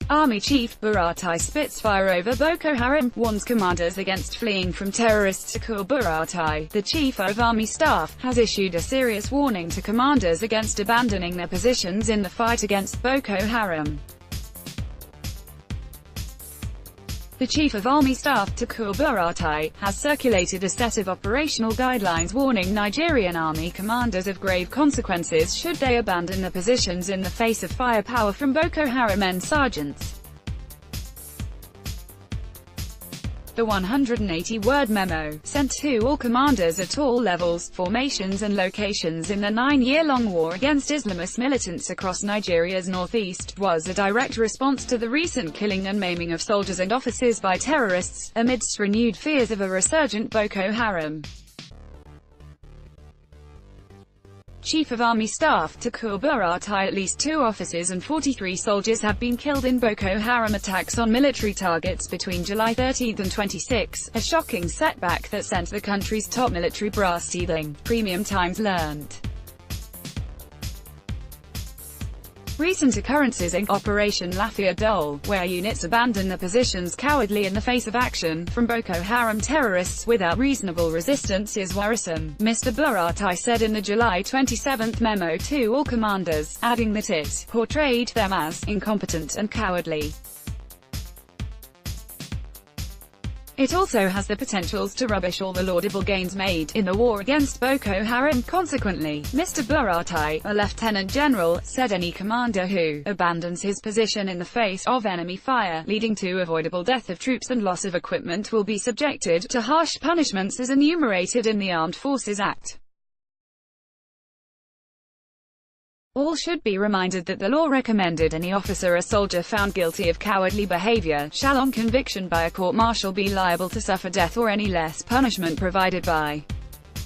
Army Chief Buratai spits fire over Boko Haram, warns commanders against fleeing from terrorists. Buratai, the Chief of Army Staff, has issued a serious warning to commanders against abandoning their positions in the fight against Boko Haram. The Chief of Army Staff, Buratai, has circulated a set of operational guidelines warning Nigerian army commanders of grave consequences should they abandon their positions in the face of firepower from Boko Haram and sergeants. The 180-word memo, sent to all commanders at all levels, formations and locations in the 9-year-long war against Islamist militants across Nigeria's northeast, was a direct response to the recent killing and maiming of soldiers and officers by terrorists, amidst renewed fears of a resurgent Boko Haram. Chief of Army Staff, Buratai, at least 2 officers and 43 soldiers have been killed in Boko Haram attacks on military targets between July 13 and 26, a shocking setback that sent the country's top military brass seething, Premium Times learned. Recent occurrences in Operation Lafia Dole, where units abandon their positions cowardly in the face of action from Boko Haram terrorists without reasonable resistance, is worrisome, Mr. Buratai said in the July 27 memo to all commanders, adding that it portrayed them as incompetent and cowardly. It also has the potentials to rubbish all the laudable gains made in the war against Boko Haram. Consequently, Mr. Buratai, a lieutenant general, said any commander who abandons his position in the face of enemy fire, leading to avoidable death of troops and loss of equipment, will be subjected to harsh punishments as enumerated in the Armed Forces Act. All should be reminded that the law recommended any officer or soldier found guilty of cowardly behavior shall on conviction by a court-martial be liable to suffer death or any less punishment provided by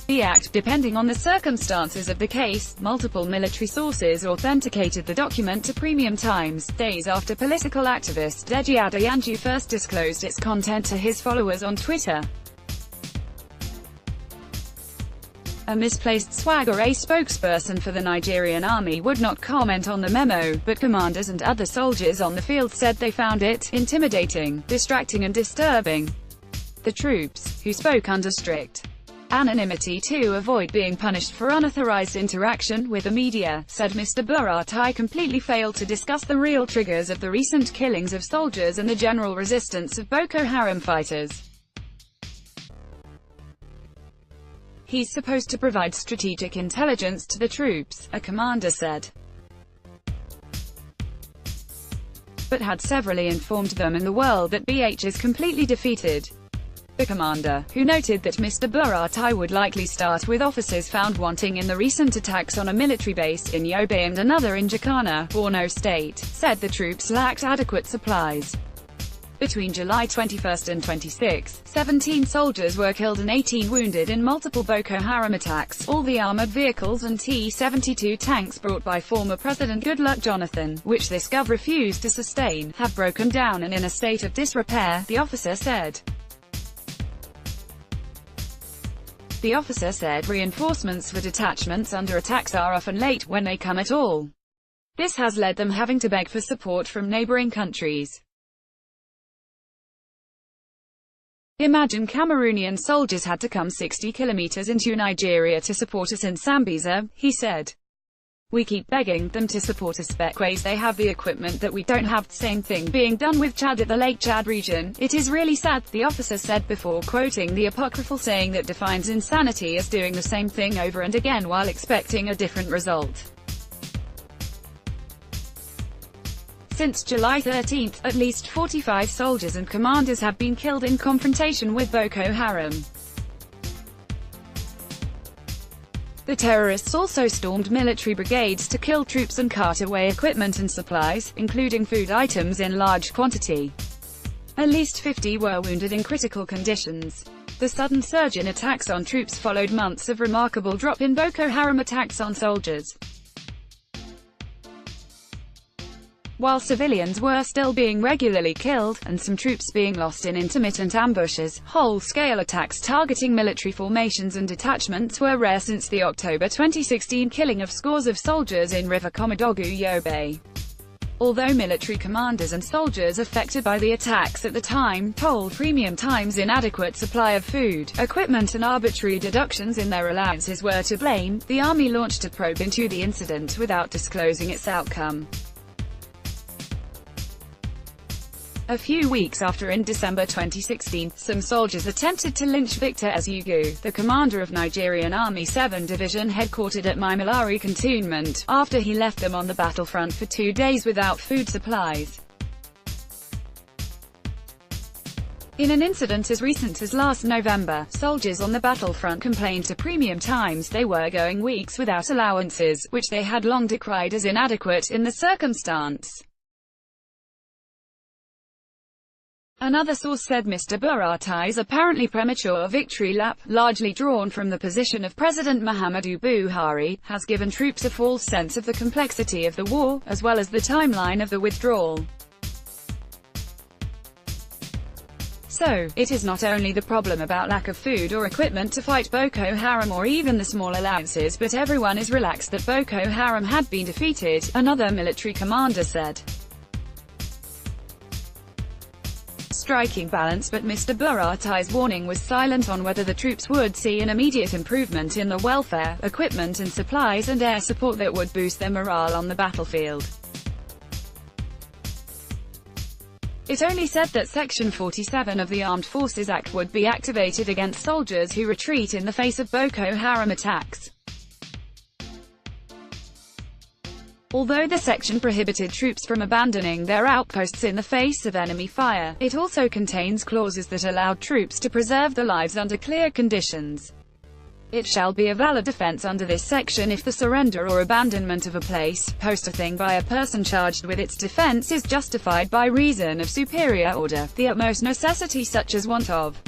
the Act, depending on the circumstances of the case. Multiple military sources authenticated the document to Premium Times, days after political activist Deji Adeyanju first disclosed its content to his followers on Twitter. A misplaced swagger. A spokesperson for the Nigerian army would not comment on the memo, but commanders and other soldiers on the field said they found it intimidating, distracting and disturbing. The troops, who spoke under strict anonymity to avoid being punished for unauthorized interaction with the media, said Mr. Buratai, completely failed to discuss the real triggers of the recent killings of soldiers and the general resistance of Boko Haram fighters. He's supposed to provide strategic intelligence to the troops, a commander said, but had severally informed them and the world that BH is completely defeated. The commander, who noted that Mr. Buratai would likely start with officers found wanting in the recent attacks on a military base in Yobe and another in Jacana, Borno State, said the troops lacked adequate supplies. Between July 21 and 26, 17 soldiers were killed and 18 wounded in multiple Boko Haram attacks. All the armored vehicles and T-72 tanks brought by former President Goodluck Jonathan, which this gov refused to sustain, have broken down and in a state of disrepair, the officer said. The officer said reinforcements for detachments under attacks are often late, when they come at all. This has led them having to beg for support from neighboring countries. Imagine Cameroonian soldiers had to come 60 kilometers into Nigeria to support us in Sambisa, he said. We keep begging them to support us because they have the equipment that we don't have. Same thing being done with Chad at the Lake Chad region. It is really sad, the officer said before quoting the apocryphal saying that defines insanity as doing the same thing over and again while expecting a different result. Since July 13, at least 45 soldiers and commanders have been killed in confrontation with Boko Haram. The terrorists also stormed military brigades to kill troops and cart away equipment and supplies, including food items in large quantity. At least 50 were wounded in critical conditions. The sudden surge in attacks on troops followed months of remarkable drop in Boko Haram attacks on soldiers. While civilians were still being regularly killed, and some troops being lost in intermittent ambushes, whole-scale attacks targeting military formations and detachments were rare since the October 2016 killing of scores of soldiers in River Komodogu, Yobe. Although military commanders and soldiers affected by the attacks at the time told Premium Times inadequate supply of food, equipment and arbitrary deductions in their allowances were to blame, the army launched a probe into the incident without disclosing its outcome. A few weeks after, in December 2016, some soldiers attempted to lynch Victor Ezeugu, the commander of Nigerian Army 7 Division headquartered at Maimalari Cantonment, after he left them on the battlefront for 2 days without food supplies. In an incident as recent as last November, soldiers on the battlefront complained to Premium Times they were going weeks without allowances, which they had long decried as inadequate in the circumstance. Another source said Mr. Buratai's apparently premature victory lap, largely drawn from the position of President Muhammadu Buhari, has given troops a false sense of the complexity of the war, as well as the timeline of the withdrawal. So, it is not only the problem about lack of food or equipment to fight Boko Haram or even the small allowances, but everyone is relaxed that Boko Haram had been defeated, another military commander said. Striking balance, but Mr. Buratai's warning was silent on whether the troops would see an immediate improvement in the welfare, equipment and supplies and air support that would boost their morale on the battlefield. It only said that Section 47 of the Armed Forces Act would be activated against soldiers who retreat in the face of Boko Haram attacks. Although the section prohibited troops from abandoning their outposts in the face of enemy fire, it also contains clauses that allowed troops to preserve their lives under clear conditions. It shall be a valid defense under this section if the surrender or abandonment of a place, post or thing by a person charged with its defense is justified by reason of superior order, the utmost necessity such as want of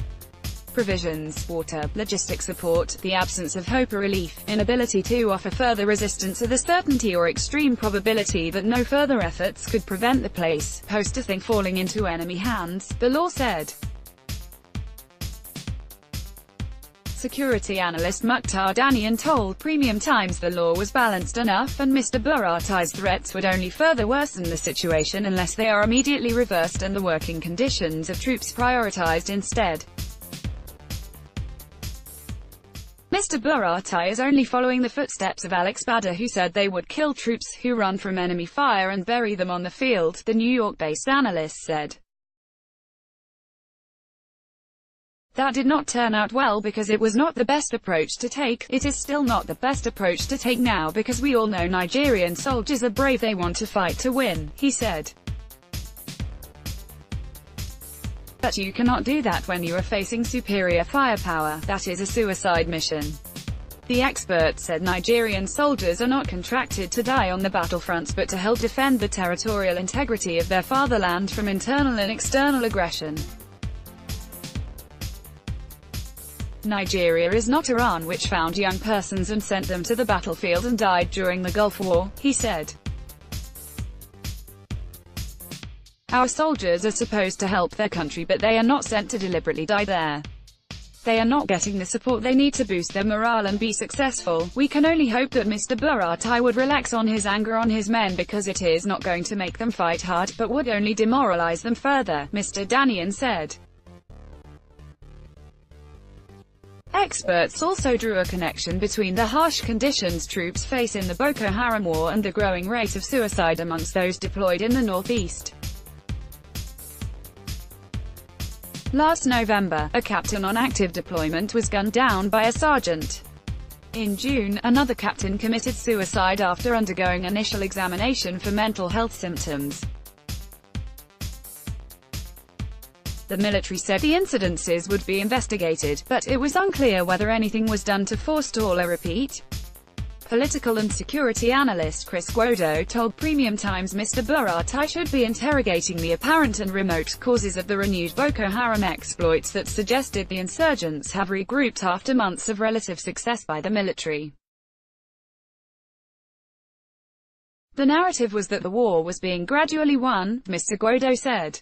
provisions, water, logistic support, the absence of hope or relief, inability to offer further resistance or the certainty or extreme probability that no further efforts could prevent the place, post or thing falling into enemy hands, the law said. Security analyst Mukhtar Danian told Premium Times the law was balanced enough and Mr. Buratai's threats would only further worsen the situation unless they are immediately reversed and the working conditions of troops prioritized instead. Mr. Buratai is only following the footsteps of Alex Bader, who said they would kill troops who run from enemy fire and bury them on the field, the New York-based analyst said. That did not turn out well because it was not the best approach to take. It is still not the best approach to take now because we all know Nigerian soldiers are brave, they want to fight to win, he said. But you cannot do that when you are facing superior firepower. That is a suicide mission. The expert said Nigerian soldiers are not contracted to die on the battlefronts but to help defend the territorial integrity of their fatherland from internal and external aggression. Nigeria is not Iran, which found young persons and sent them to the battlefield and died during the Gulf War, he said. Our soldiers are supposed to help their country, but they are not sent to deliberately die there. They are not getting the support they need to boost their morale and be successful. We can only hope that Mr. Buratai would relax on his anger on his men because it is not going to make them fight hard, but would only demoralize them further, Mr. Danian said. Experts also drew a connection between the harsh conditions troops face in the Boko Haram war and the growing rate of suicide amongst those deployed in the northeast. Last November, a captain on active deployment was gunned down by a sergeant. In June, another captain committed suicide after undergoing initial examination for mental health symptoms. The military said the incidences would be investigated, but it was unclear whether anything was done to forestall a repeat. Political and security analyst Chris Guodo told Premium Times Mr. Buratai should be interrogating the apparent and remote causes of the renewed Boko Haram exploits that suggested the insurgents have regrouped after months of relative success by the military. The narrative was that the war was being gradually won, Mr. Guodo said.